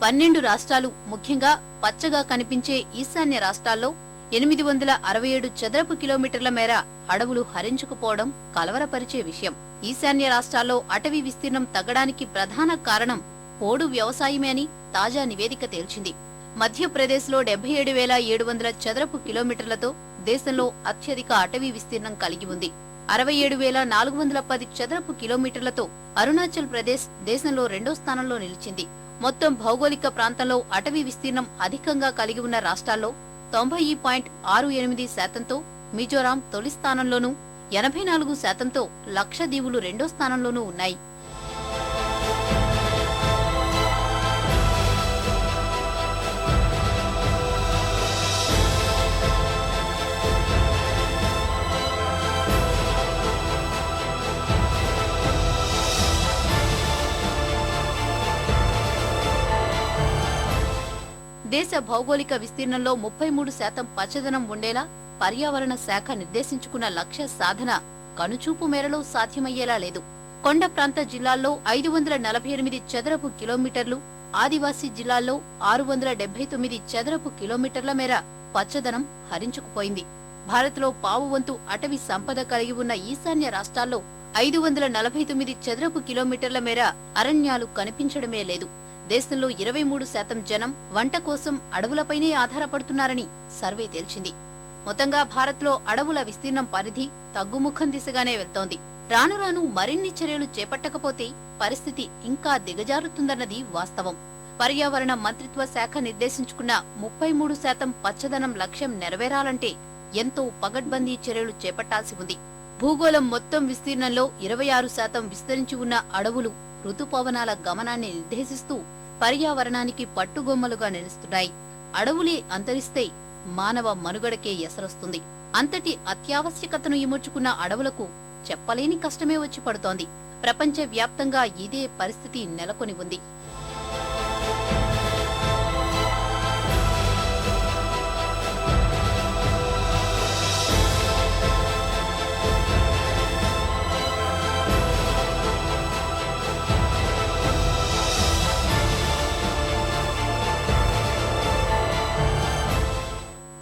12 రాష్ట్రాలు, ముఖ్యంగా పచ్చగా కనిపించే ఈశాన్య రాష్ట్రాల్లో 867 చదరపు కిలోమీటర్ల మేర అడవులు హరించుకుపోవడం కలవరపరిచే విషయం. ఈశాన్య రాష్ట్రాల్లో అటవీ విస్తీర్ణం తగ్గడానికి ప్రధాన కారణం పోడు వ్యవసాయమే అని తాజా నివేదిక తేల్చింది. మధ్యప్రదేశ్లో 77,700 చదరపు కిలోమీటర్లతో దేశంలో అత్యధిక అటవీ విస్తీర్ణం కలిగి ఉంది. 67,410 చదరపు కిలోమీటర్లతో అరుణాచల్ ప్రదేశ్ దేశంలో రెండో స్థానంలో నిలిచింది. మొత్తం భౌగోళిక ప్రాంతంలో అటవీ విస్తీర్ణం అధికంగా కలిగి ఉన్న రాష్ట్రాల్లో 90.68%తో మిజోరాం తొలి స్థానంలోనూ, 84%తో లక్షద్వీపులు రెండో స్థానంలోనూ ఉన్నాయి. దేశ భౌగోళిక విస్తీర్ణంలో 33% పచ్చదనం ఉండేలా పర్యావరణ శాఖ నిర్దేశించుకున్న లక్ష్య సాధన కనుచూపు మేరలో సాధ్యమయ్యేలా లేదు. కొండ ప్రాంత జిల్లాల్లో 548 చదరపు కిలోమీటర్లు, ఆదివాసీ జిల్లాల్లో 679 చదరపు కిలోమీటర్ల మేర పచ్చదనం హరించుకుపోయింది. భారత్లో పావువంతు అటవీ సంపద కలిగి ఉన్న ఈశాన్య రాష్ట్రాల్లో 549 చదరపు కిలోమీటర్ల మేర అరణ్యాలు కనిపించడమే లేదు. దేశంలో 23% జనం వంట కోసం అడవులపైనే ఆధారపడుతున్నారని సర్వే తేల్చింది. మొత్తంగా భారత్లో అడవుల విస్తీర్ణం పరిధి తగ్గుముఖం దిశగానే వెళ్తోంది. రాను రాను మరిన్ని చర్యలు చేపట్టకపోతే పరిస్థితి ఇంకా దిగజారుతుందన్నది వాస్తవం. పర్యావరణ మంత్రిత్వ శాఖ నిర్దేశించుకున్న 33% పచ్చదనం లక్ష్యం నెరవేరాలంటే ఎంతో పగడ్బందీ చర్యలు చేపట్టాల్సి ఉంది. భూగోళం మొత్తం విస్తీర్ణంలో 26% విస్తరించి ఉన్న అడవులు ఋతుపవనాల గమనాన్ని నిర్దేశిస్తూ పర్యావరణానికి పట్టుగొమ్మలుగా నిలుస్తున్నాయి. అడవులే అంతరిస్తే మానవ మనుగడకే ఎసరొస్తుంది. అంతటి అత్యావశ్యకతను ఇముడ్చుకున్న అడవులకు చెప్పలేని కష్టమే వచ్చి పడుతోంది. ప్రపంచ వ్యాప్తంగా ఇదే పరిస్థితి నెలకొని ఉంది.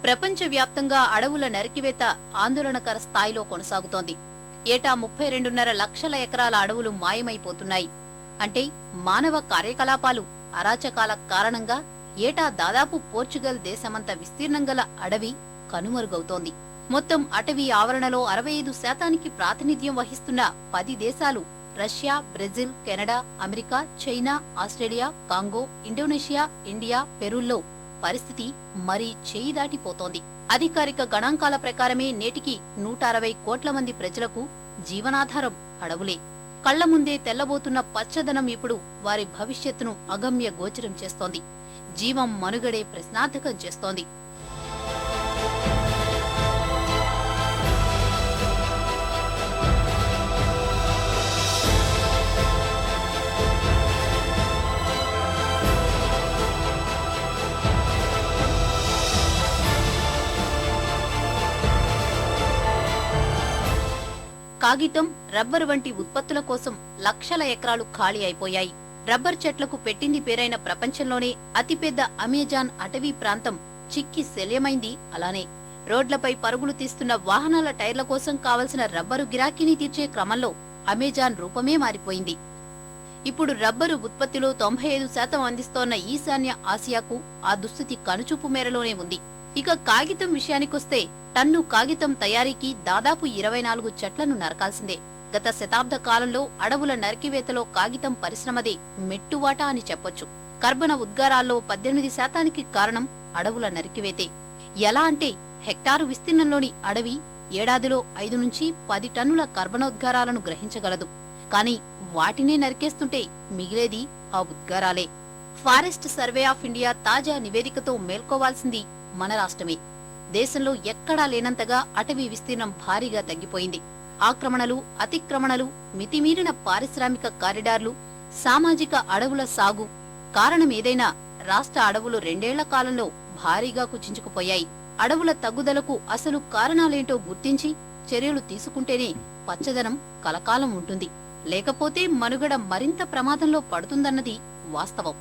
ప్రపంచవ్యాప్తంగా అడవుల నరికివేత ఆందోళనకర స్థాయిలో కొనసాగుతోంది. ఏటా 32.5 లక్షల ఎకరాల అడవులు మాయమైపోతున్నాయి. అంటే మానవ కార్యకలాపాలు, అరాచకాల కారణంగా ఏటా దాదాపు పోర్చుగల్ దేశమంత విస్తీర్ణం గల అడవి కనుమరుగవుతోంది. మొత్తం అటవీ ఆవరణలో 65% ప్రాతినిధ్యం వహిస్తున్న 10 దేశాలు Russia, Brazil, Canada, America, China, Australia, Congo, Indonesia, India, పెరూల్లో పరిస్థితి మరీ చేయి దాటిపోతోంది. అధికారిక గణాంకాల ప్రకారమే నేటికి 160 కోట్ల మంది ప్రజలకు జీవనాధారం అడవులే. కళ్ల ముందే తెల్లబోతున్న పచ్చదనం ఇప్పుడు వారి భవిష్యత్తును అగమ్య గోచరం చేస్తోంది. జీవం మనుగడే ప్రశ్నార్థకం చేస్తోంది. కాగితం, రబ్బర్ వంటి ఉత్పత్తుల కోసం లక్షల ఎకరాలు ఖాళీ అయిపోయాయి. రబ్బర్ చెట్లకు పెట్టింది పేరైన ప్రపంచంలోనే అతిపెద్ద అమెజాన్ అటవీ ప్రాంతం చిక్కి శల్యమైంది అలానే. రోడ్లపై పరుగులు తీస్తున్న వాహనాల టైర్ల కోసం కావలసిన రబ్బరు గిరాకీని తీర్చే క్రమంలో అమెజాన్ రూపమే మారిపోయింది. ఇప్పుడు రబ్బరు ఉత్పత్తిలో 95% అందిస్తోన్న ఈశాన్య ఆసియాకు ఆ దుస్థితి కనుచూపు మేరలోనే ఉంది. ఇక కాగితం విషయానికొస్తే టన్ను కాగితం తయారీకి దాదాపు 24 చెట్లను నరకాల్సిందే. గత శతాబ్ద కాలంలో అడవుల నరికివేతలో కాగితం పరిశ్రమదే మెట్టువాటా అని చెప్పొచ్చు. కర్బన ఉద్గారాల్లో 18%కి కారణం అడవుల నరికివేతే. ఎలా అంటే హెక్టారు విస్తీర్ణంలోని అడవి ఏడాదిలో 5 నుంచి 10 టన్నుల కర్బనోద్గారాలను గ్రహించగలదు. కానీ వాటినే నరికేస్తుంటే మిగిలేది ఆ ఉద్గారాలే. ఫారెస్ట్ సర్వే ఆఫ్ ఇండియా తాజా నివేదికతో మేల్కోవాల్సింది మన రాష్ట్రమే. దేశంలో ఎక్కడా లేనంతగా అటవీ విస్తీర్ణం భారీగా తగ్గిపోయింది. ఆక్రమణలు, అతిక్రమణలు, మితిమీరిన పారిశ్రామిక కారిడార్లు, సామాజిక అడవుల సాగు కారణమేదైనా రాష్ట్ర అడవులు 2 ఏళ్ల కాలంలో భారీగా కుచించుకుపోయాయి. అడవుల తగ్గుదలకు అసలు కారణాలేంటో గుర్తించి చర్యలు తీసుకుంటేనే పచ్చదనం కలకాలం ఉంటుంది. లేకపోతే మనుగడ మరింత ప్రమాదంలో పడుతుందన్నది వాస్తవం.